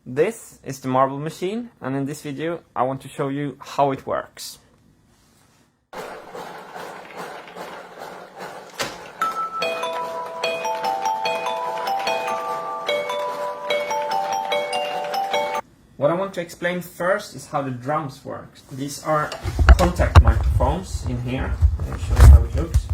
This is the marble machine, and in this video I want to show you how it works. What I want to explain first is how the drums work. These are contact microphones in here. Let me show you how it looks.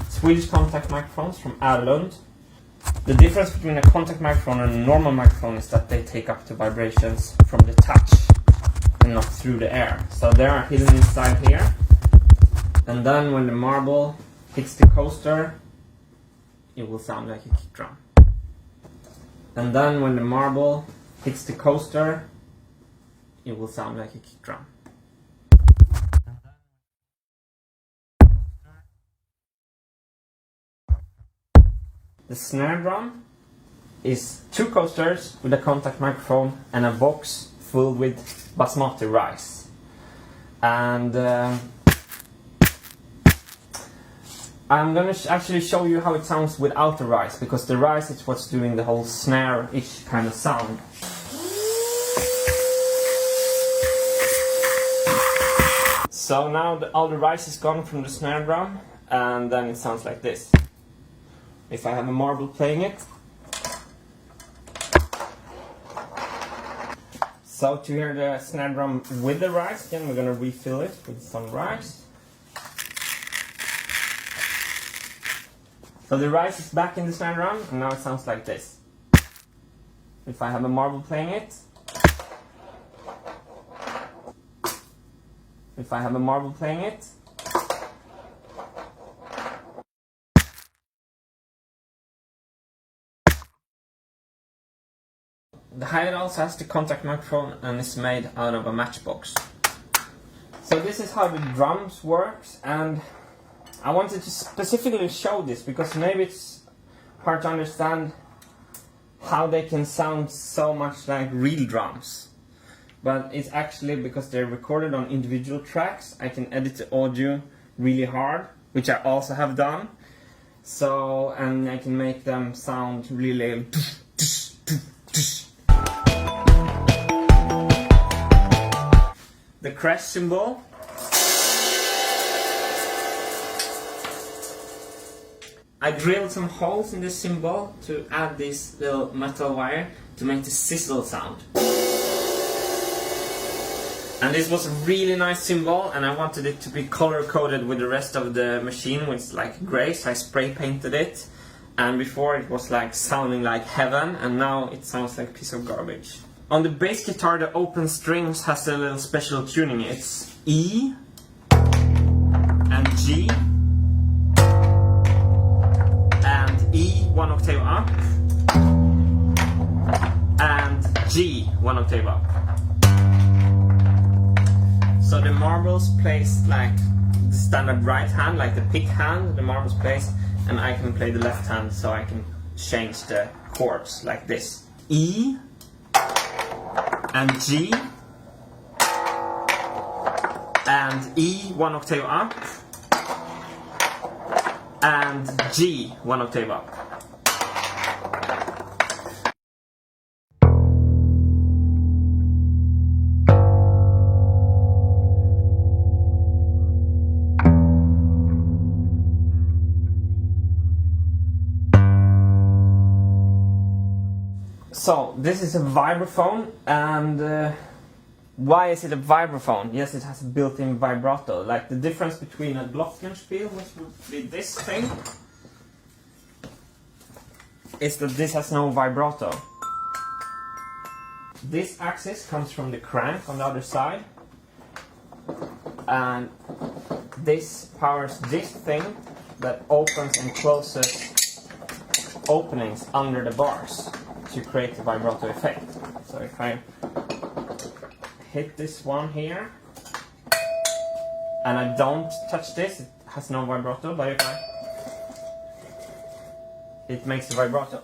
Swedish contact microphones from Erlund. The difference between a contact microphone and a normal microphone is that they take up the vibrations from the touch and not through the air. So they are hidden inside here. And then when the marble hits the coaster, it will sound like a kick drum. And then when the marble hits the coaster, it will sound like a kick drum. The snare drum is 2 coasters with a contact microphone and a box filled with basmati rice. And I'm gonna actually show you how it sounds without the rice, because the rice is what's doing the whole snare-ish kind of sound. So now all the rice is gone from the snare drum, and then it sounds like this. If I have a marble playing it. So to hear the snare drum with the rice, again we're gonna refill it with some rice. So the rice is back in the snare drum, and now it sounds like this. If I have a marble playing it. If I have a marble playing it. The hi-hat also has the contact microphone and is made out of a matchbox. So this is how the drums works, and I wanted to specifically show this because maybe it's hard to understand how they can sound so much like real drums. But it's actually because they're recorded on individual tracks. I can edit the audio really hard, which I also have done. So, and I can make them sound really the crash cymbal. I drilled some holes in the cymbal to add this little metal wire to make the sizzle sound. And this was a really nice cymbal, and I wanted it to be color coded with the rest of the machine, which is like grey, so I spray painted it. And before it was like sounding like heaven, and now it sounds like a piece of garbage. On the bass guitar, the open strings has a little special tuning. It's E and G and E 1 octave up and G 1 octave up. So the marbles plays like the standard right hand, like the pick hand, the marbles plays, and I can play the left hand, so I can change the chords like this. E and G and E 1 octave up and G 1 octave up. So this is a vibraphone, and why is it a vibraphone? Yes, it has a built-in vibrato. Like the difference between a glockenspiel, which would be this thing, is that this has no vibrato. This axis comes from the crank on the other side, and this powers this thing that opens and closes openings under the bars to create the vibrato effect. So if I hit this one here and I don't touch this, it has no vibrato, but if it makes the vibrato.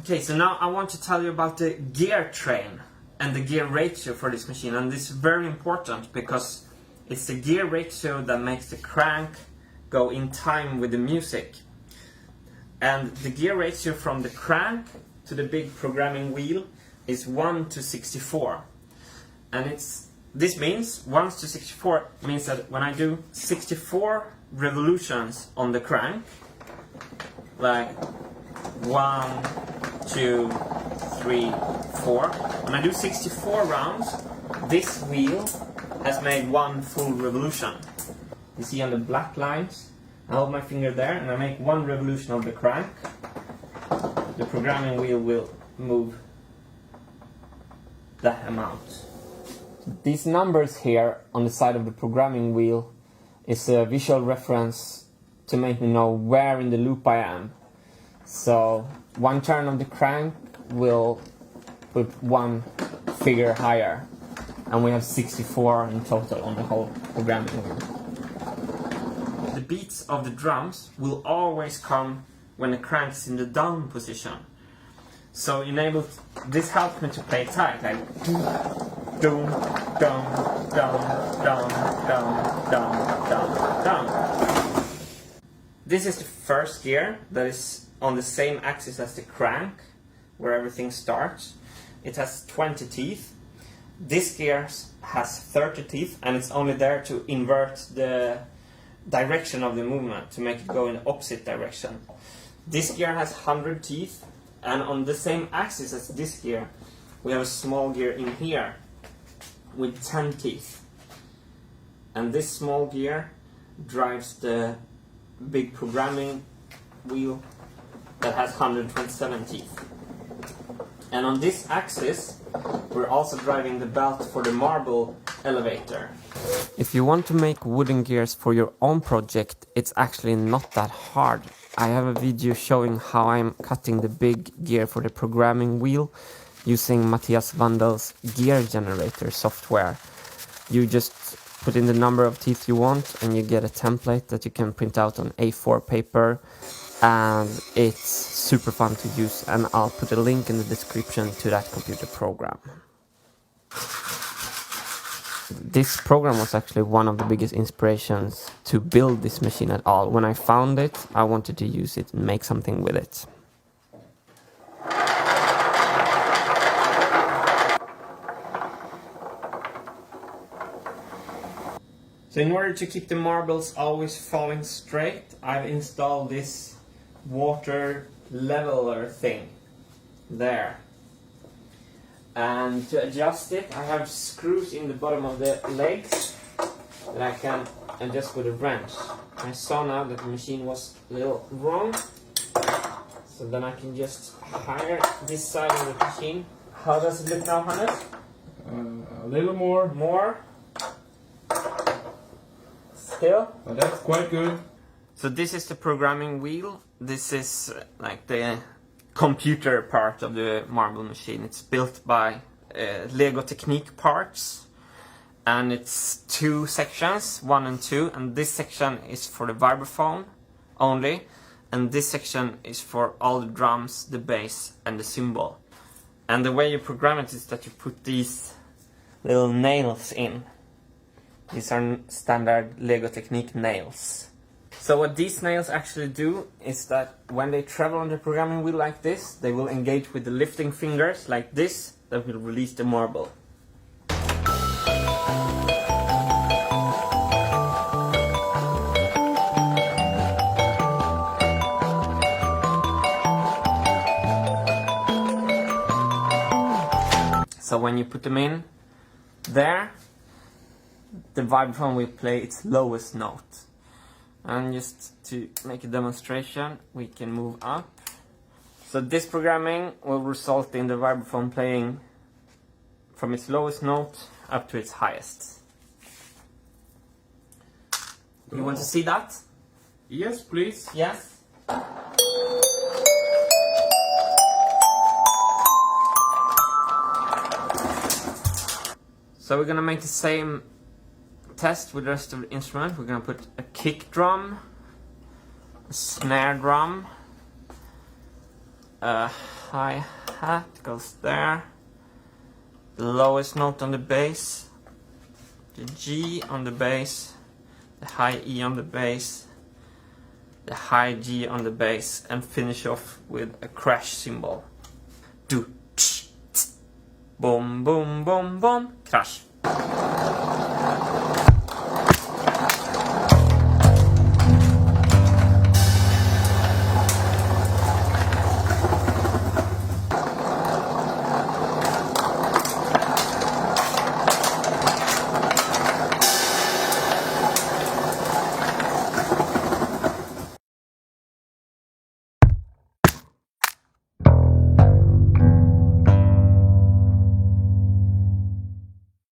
Okay, so now I want to tell you about the gear train and the gear ratio for this machine, and this is very important because it's the gear ratio that makes the crank go in time with the music. And the gear ratio from the crank to the big programming wheel is 1 to 64. And this means 1 to 64 means that when I do 64 revolutions on the crank, like 1, 2, 3, 4, when I do 64 rounds, this wheel has made 1 full revolution. You see on the black lines, I hold my finger there and I make 1 revolution of the crank. The programming wheel will move that amount. These numbers here on the side of the programming wheel is a visual reference to make me know where in the loop I am. So 1 turn of the crank will put 1 figure higher, and we have 64 in total on the whole programming wheel. The beats of the drums will always come when the crank is in the down position. So this helps me to play tight, like down, down, down, down, down, down, down, down. This is the first gear that is on the same axis as the crank, where everything starts. It has 20 teeth. This gear has 30 teeth, and it's only there to invert the direction of the movement, to make it go in the opposite direction. This gear has 100 teeth, and on the same axis as this gear, we have a small gear in here with 10 teeth. And this small gear drives the big programming wheel that has 127 teeth. And on this axis, we're also driving the belt for the marble elevator. If you want to make wooden gears for your own project, it's actually not that hard. I have a video showing how I'm cutting the big gear for the programming wheel using Matthias Wandel's gear generator software. You just put in the number of teeth you want and you get a template that you can print out on A4 paper, and it's super fun to use, and I'll put a link in the description to that computer program. This program was actually one of the biggest inspirations to build this machine at all. When I found it, I wanted to use it and make something with it. So in order to keep the marbles always falling straight, I've installed this water leveler thing there. And to adjust it, I have screws in the bottom of the legs that I can adjust with a wrench. I saw now that the machine was a little wrong, so then I can just higher this side of the machine. How does it look now, Hannes? A little more. More? Still? But that's quite good. So this is the programming wheel. This is like the computer part of the marble machine. It's built by Lego Technique parts, and it's 2 sections, 1 and 2, and this section is for the vibraphone only, and this section is for all the drums, the bass and the cymbal. And the way you program it is that you put these little nails in. These are standard Lego Technique nails. So what these nails actually do is that when they travel on the programming wheel like this, they will engage with the lifting fingers like this, that will release the marble. So when you put them in there, the vibraphone will play its lowest note. And just to make a demonstration, we can move up. So this programming will result in the vibraphone playing from its lowest note up to its highest. You want to see that? Yes, please. Yes? So we're gonna make the same test with the rest of the instrument. We're gonna put a kick drum, a snare drum, a hi-hat goes there. The lowest note on the bass. The G on the bass. The high E on the bass. The high G on the bass. And finish off with a crash cymbal. Do, tch, tch. Boom, boom, boom, boom. Crash.